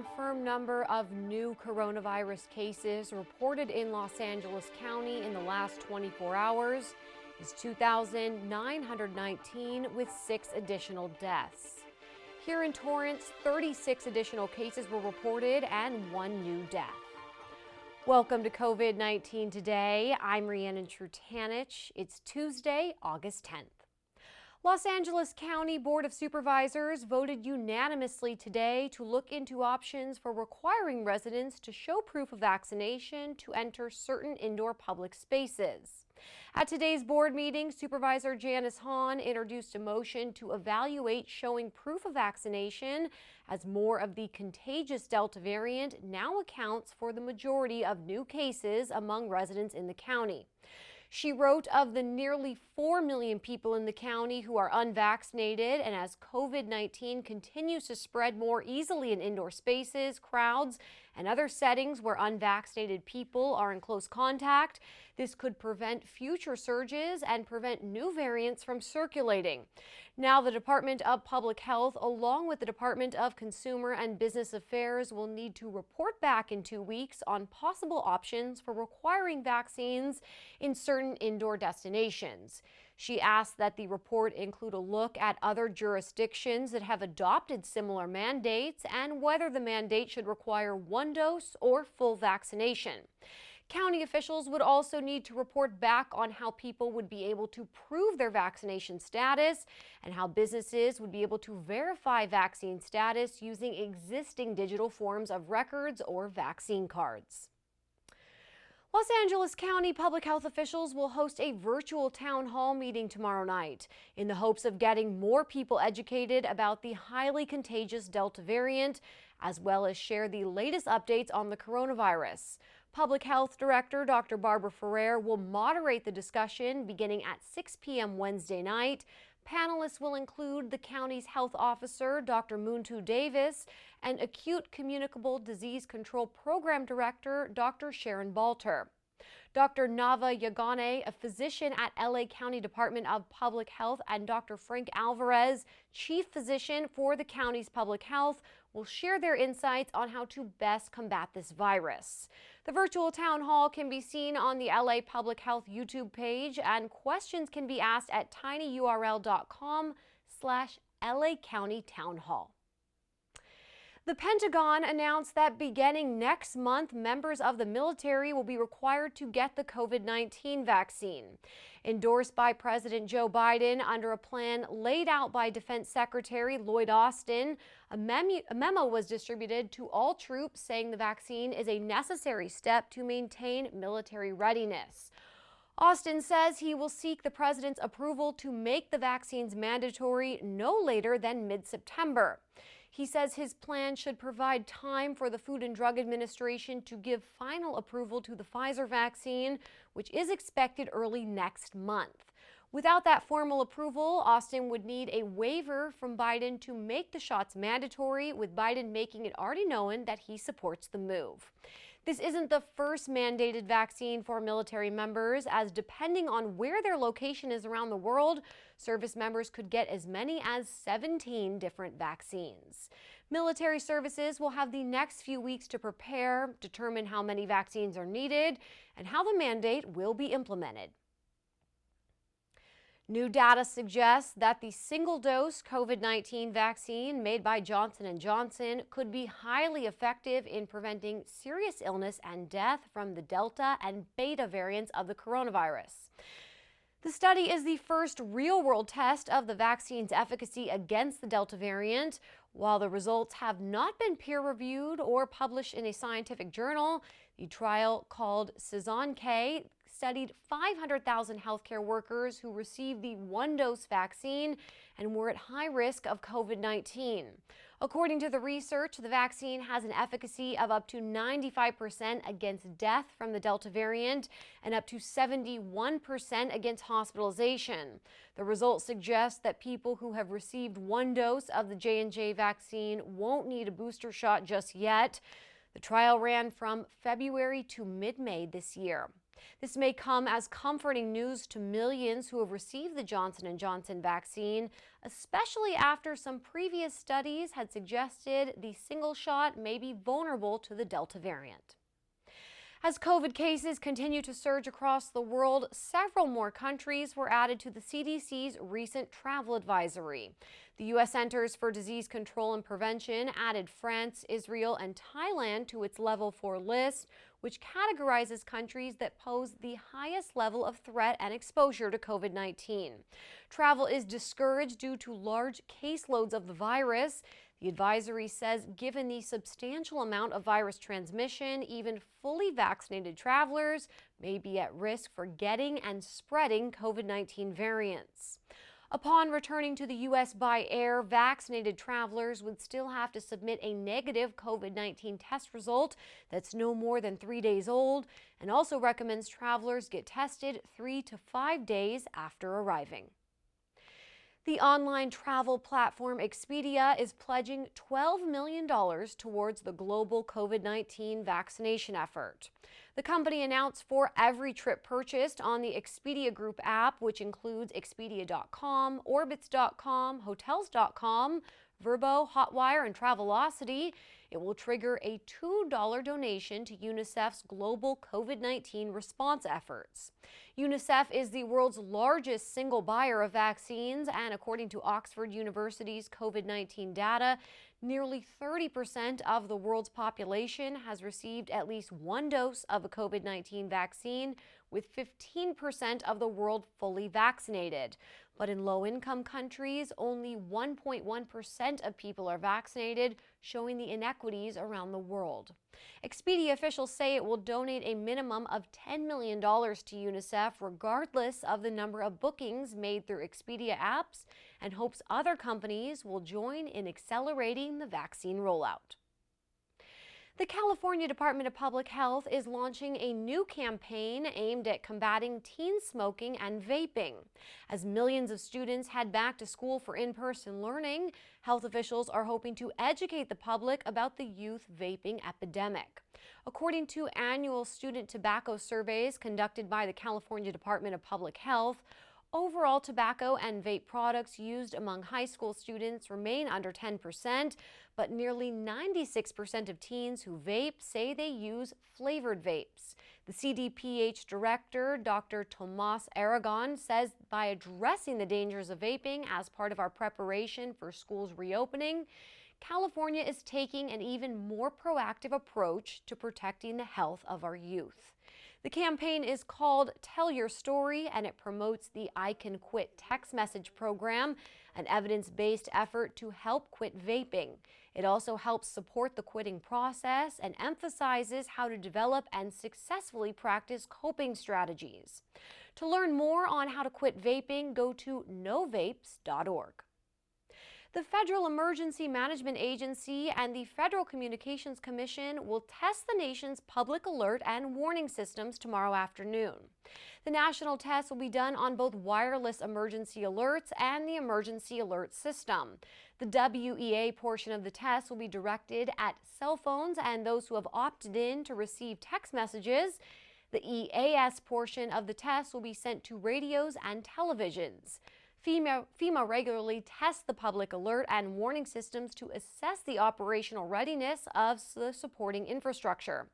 confirmed number of new coronavirus cases reported in Los Angeles County in the last 24 hours is 2,919, with 6 additional deaths. Here in Torrance, 36 additional cases were reported and 1 new death. Welcome to COVID-19 Today. I'm Rhiannon Trutanich. It's Tuesday, August 10th. Los Angeles County Board of Supervisors voted unanimously today to look into options for requiring residents to show proof of vaccination to enter certain indoor public spaces. At today's board meeting, Supervisor Janice Hahn introduced a motion to evaluate showing proof of vaccination, as more of the contagious Delta variant now accounts for the majority of new cases among residents in the county. She wrote of the nearly 4 million people in the county who are unvaccinated, and as COVID-19 continues to spread more easily in indoor spaces, crowds, and other settings where unvaccinated people are in close contact, this could prevent future surges and prevent new variants from circulating. Now the Department of Public Health, along with the Department of Consumer and Business Affairs, will need to report back in 2 weeks on possible options for requiring vaccines in certain indoor destinations. She asked that the report include a look at other jurisdictions that have adopted similar mandates and whether the mandate should require 1 dose or full vaccination. County officials would also need to report back on how people would be able to prove their vaccination status and how businesses would be able to verify vaccine status using existing digital forms of records or vaccine cards. Los Angeles County public health officials will host a virtual town hall meeting tomorrow night in the hopes of getting more people educated about the highly contagious Delta variant, as well as share the latest updates on the coronavirus. Public Health Director Dr. Barbara Ferrer will moderate the discussion beginning at 6 p.m. Wednesday night. Panelists will include the county's health officer, Dr. Muntu Davis, and Acute Communicable Disease Control Program Director, Dr. Sharon Balter. Dr. Nava Yagane, a physician at LA County Department of Public Health, and Dr. Frank Alvarez, chief physician for the county's public health, will share their insights on how to best combat this virus. The virtual town hall can be seen on the LA Public Health YouTube page, and questions can be asked at tinyurl.com/LA County Town Hall. The Pentagon announced that beginning next month, members of the military will be required to get the COVID-19 vaccine. Endorsed by President Joe Biden under a plan laid out by Defense Secretary Lloyd Austin, a memo was distributed to all troops saying the vaccine is a necessary step to maintain military readiness. Austin says he will seek the president's approval to make the vaccines mandatory no later than mid-September. He says his plan should provide time for the Food and Drug Administration to give final approval to the Pfizer vaccine, which is expected early next month. Without that formal approval, Austin would need a waiver from Biden to make the shots mandatory, with Biden making it already known that he supports the move. This isn't the first mandated vaccine for military members, as depending on where their location is around the world, service members could get as many as 17 different vaccines. Military services will have the next few weeks to prepare, determine how many vaccines are needed, and how the mandate will be implemented. New data suggests that the single-dose COVID-19 vaccine made by Johnson & Johnson could be highly effective in preventing serious illness and death from the Delta and Beta variants of the coronavirus. The study is the first real-world test of the vaccine's efficacy against the Delta variant. While the results have not been peer-reviewed or published in a scientific journal, the trial, called SEASON-K, studied 500,000 healthcare workers who received the 1-dose vaccine and were at high risk of COVID-19. According to the research, the vaccine has an efficacy of up to 95% against death from the Delta variant and up to 71% against hospitalization. The results suggest that people who have received 1 dose of the J&J vaccine won't need a booster shot just yet. The trial ran from February to mid-May this year. This may come as comforting news to millions who have received the Johnson & Johnson vaccine, especially after some previous studies had suggested the single shot may be vulnerable to the Delta variant. As COVID cases continue to surge across the world, several more countries were added to the CDC's recent travel advisory. The U.S. Centers for Disease Control and Prevention added France, Israel, and Thailand to its Level 4 list, which categorizes countries that pose the highest level of threat and exposure to COVID-19. Travel is discouraged due to large caseloads of the virus. The advisory says given the substantial amount of virus transmission, even fully vaccinated travelers may be at risk for getting and spreading COVID-19 variants. Upon returning to the U.S. by air, vaccinated travelers would still have to submit a negative COVID-19 test result that's no more than 3 days old, and also recommends travelers get tested 3 to 5 days after arriving. The online travel platform Expedia is pledging $12 million towards the global COVID-19 vaccination effort. The company announced for every trip purchased on the Expedia Group app, which includes Expedia.com, Orbitz.com, Hotels.com, Vrbo, Hotwire, and Travelocity, it will trigger a $2 donation to UNICEF's global COVID-19 response efforts. UNICEF is the world's largest single buyer of vaccines, and according to Oxford University's COVID-19 data, nearly 30% of the world's population has received at least one dose of a COVID-19 vaccine, with 15% of the world fully vaccinated. But in low-income countries, only 1.1% of people are vaccinated, showing the inequities around the world. Expedia officials say it will donate a minimum of $10 million to UNICEF, regardless of the number of bookings made through Expedia apps, and hopes other companies will join in accelerating the vaccine rollout. The California Department of Public Health is launching a new campaign aimed at combating teen smoking and vaping. As millions of students head back to school for in-person learning, health officials are hoping to educate the public about the youth vaping epidemic. According to annual student tobacco surveys conducted by the California Department of Public Health, overall tobacco and vape products used among high school students remain under 10%, but nearly 96% of teens who vape say they use flavored vapes. The CDPH director, Dr. Tomas Aragon, says by addressing the dangers of vaping as part of our preparation for schools reopening, California is taking an even more proactive approach to protecting the health of our youth. The campaign is called Tell Your Story, and it promotes the I Can Quit text message program, an evidence-based effort to help quit vaping. It also helps support the quitting process and emphasizes how to develop and successfully practice coping strategies. To learn more on how to quit vaping, go to novapes.org. The Federal Emergency Management Agency and the Federal Communications Commission will test the nation's public alert and warning systems tomorrow afternoon. The national test will be done on both wireless emergency alerts and the emergency alert system. The WEA portion of the test will be directed at cell phones and those who have opted in to receive text messages. The EAS portion of the test will be sent to radios and televisions. FEMA regularly tests the public alert and warning systems to assess the operational readiness of the supporting infrastructure.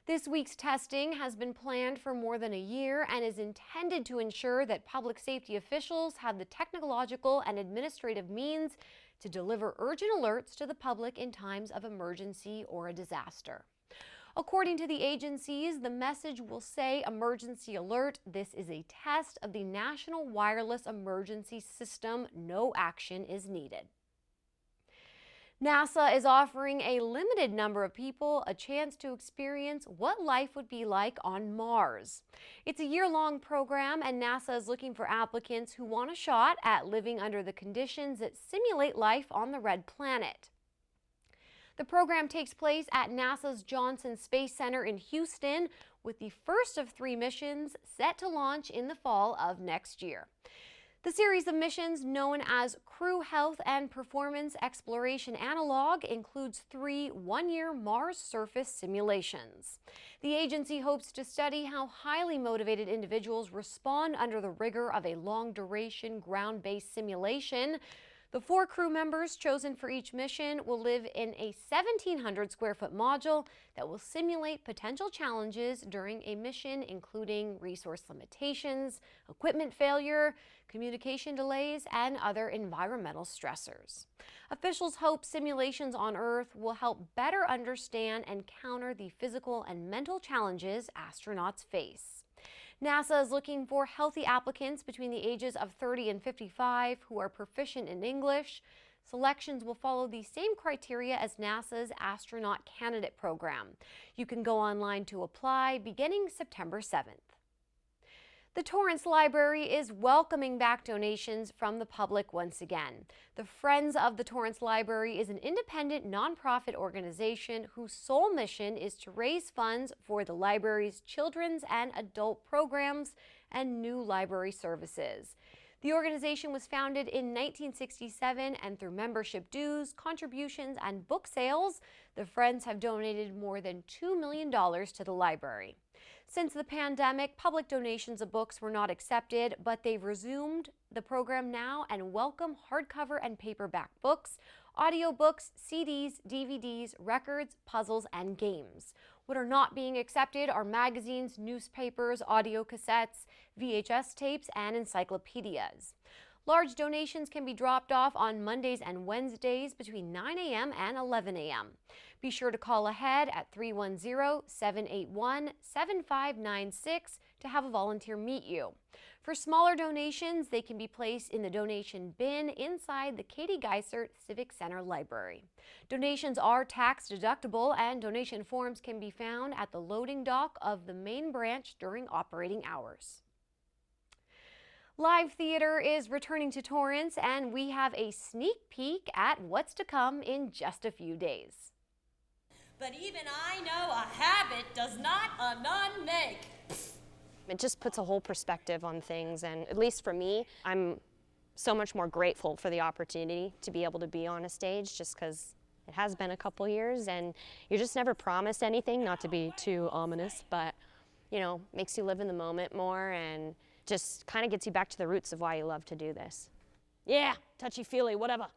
This week's testing has been planned for more than a year and is intended to ensure that public safety officials have the technological and administrative means to deliver urgent alerts to the public in times of emergency or a disaster. According to the agencies, the message will say emergency alert. This is a test of the National Wireless Emergency System. No action is needed. NASA is offering a limited number of people a chance to experience what life would be like on Mars. It's a year-long program, and NASA is looking for applicants who want a shot at living under the conditions that simulate life on the red planet. The program takes place at NASA's Johnson Space Center in Houston, with the first of 3 missions set to launch in the fall of next year. The series of missions known as Crew Health and Performance Exploration Analog includes 3 one-year Mars surface simulations. The agency hopes to study how highly motivated individuals respond under the rigor of a long-duration ground-based simulation. The 4 crew members chosen for each mission will live in a 1,700 square foot module that will simulate potential challenges during a mission, including resource limitations, equipment failure, communication delays, and other environmental stressors. Officials hope simulations on Earth will help better understand and counter the physical and mental challenges astronauts face. NASA is looking for healthy applicants between the ages of 30 and 55 who are proficient in English. Selections will follow the same criteria as NASA's astronaut candidate program. You can go online to apply beginning September 7th. The Torrance Library is welcoming back donations from the public once again. The Friends of the Torrance Library is an independent nonprofit organization whose sole mission is to raise funds for the library's children's and adult programs and new library services. The organization was founded in 1967, and through membership dues, contributions, and book sales, the Friends have donated more than $2 million to the library. Since the pandemic, public donations of books were not accepted, but they've resumed the program now and welcome hardcover and paperback books, audiobooks, CDs, DVDs, records, puzzles, and games. What are not being accepted are magazines, newspapers, audio cassettes, VHS tapes, and encyclopedias. Large donations can be dropped off on Mondays and Wednesdays between 9 a.m. and 11 a.m. Be sure to call ahead at 310-781-7596 to have a volunteer meet you. For smaller donations, they can be placed in the donation bin inside the Katie Geisert Civic Center Library. Donations are tax deductible, and donation forms can be found at the loading dock of the main branch during operating hours. Live theater is returning to Torrance, and we have a sneak peek at what's to come in just a few days. But even I know a habit does not a nun make. It just puts a whole perspective on things, and at least for me, I'm so much more grateful for the opportunity to be able to be on a stage, just because it has been a couple years and you're just never promised anything, not to be too ominous, but you know, makes you live in the moment more and just kind of gets you back to the roots of why you love to do this. Yeah, touchy-feely, whatever.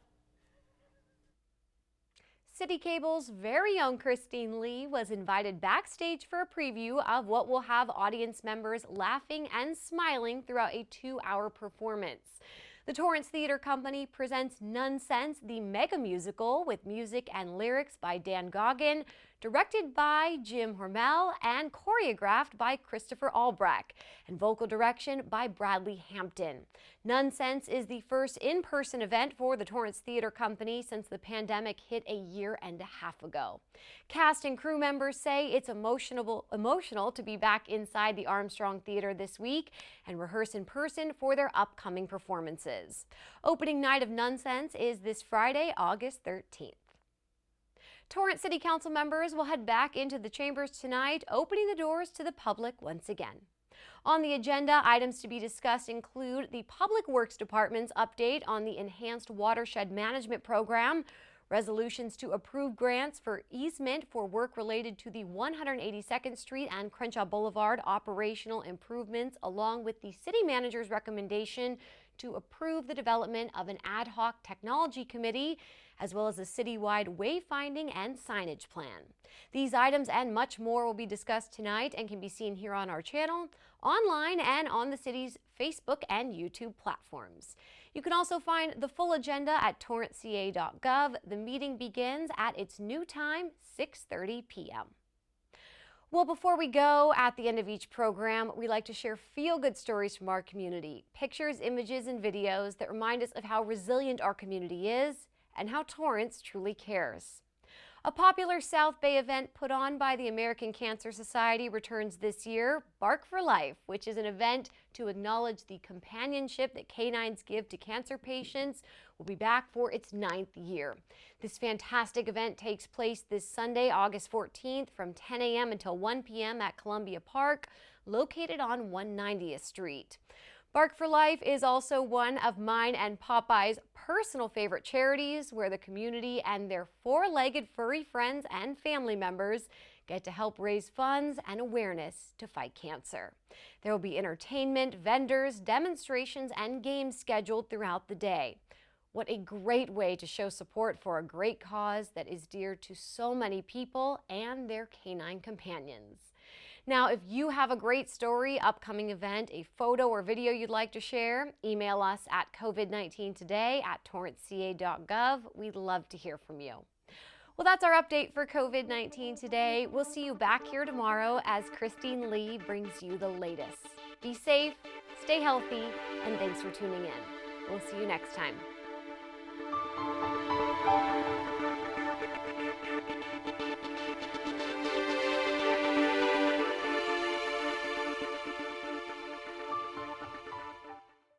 Citi Cable's very own Christine Lee was invited backstage for a preview of what will have audience members laughing and smiling throughout a 2-hour performance. The Torrance Theater Company presents Nonsense, the mega musical, with music and lyrics by Dan Goggin, directed by Jim Hormel, and choreographed by Christopher Albrecht, and vocal direction by Bradley Hampton. Nonsense is the first in-person event for the Torrance Theater Company since the pandemic hit a year and a half ago. Cast and crew members say it's emotional to be back inside the Armstrong Theater this week and rehearse in person for their upcoming performances. Opening night of Nonsense is this Friday, August 13th. Torrance City Council members will head back into the chambers tonight, opening the doors to the public once again. On the agenda, items to be discussed include the Public Works Department's update on the Enhanced Watershed Management Program, resolutions to approve grants for easement for work related to the 182nd Street and Crenshaw Boulevard operational improvements, along with the city manager's recommendation to approve the development of an ad hoc technology committee, as well as a citywide wayfinding and signage plan. These items and much more will be discussed tonight and can be seen here on our channel, online, and on the city's Facebook and YouTube platforms. You can also find the full agenda at torranceca.gov. The meeting begins at its new time, 6:30 p.m. Well, before we go, at the end of each program, we like to share feel-good stories from our community. Pictures, images, and videos that remind us of how resilient our community is and how Torrance truly cares. A popular South Bay event put on by the American Cancer Society returns this year, Bark for Life, which is an event to acknowledge the companionship that canines give to cancer patients, will be back for its 9th year. This fantastic event takes place this Sunday, August 14th from 10 a.m. until 1 p.m. at Columbia Park, located on 190th Street. Bark for Life is also one of mine and Popeye's personal favorite charities, where the community and their four-legged furry friends and family members get to help raise funds and awareness to fight cancer. There will be entertainment, vendors, demonstrations, and games scheduled throughout the day. What a great way to show support for a great cause that is dear to so many people and their canine companions. Now, if you have a great story, upcoming event, a photo or video you'd like to share, email us at covid19today@torranceca.gov. We'd love to hear from you. Well, that's our update for COVID-19 today. We'll see you back here tomorrow as Christine Lee brings you the latest. Be safe, stay healthy, and thanks for tuning in. We'll see you next time.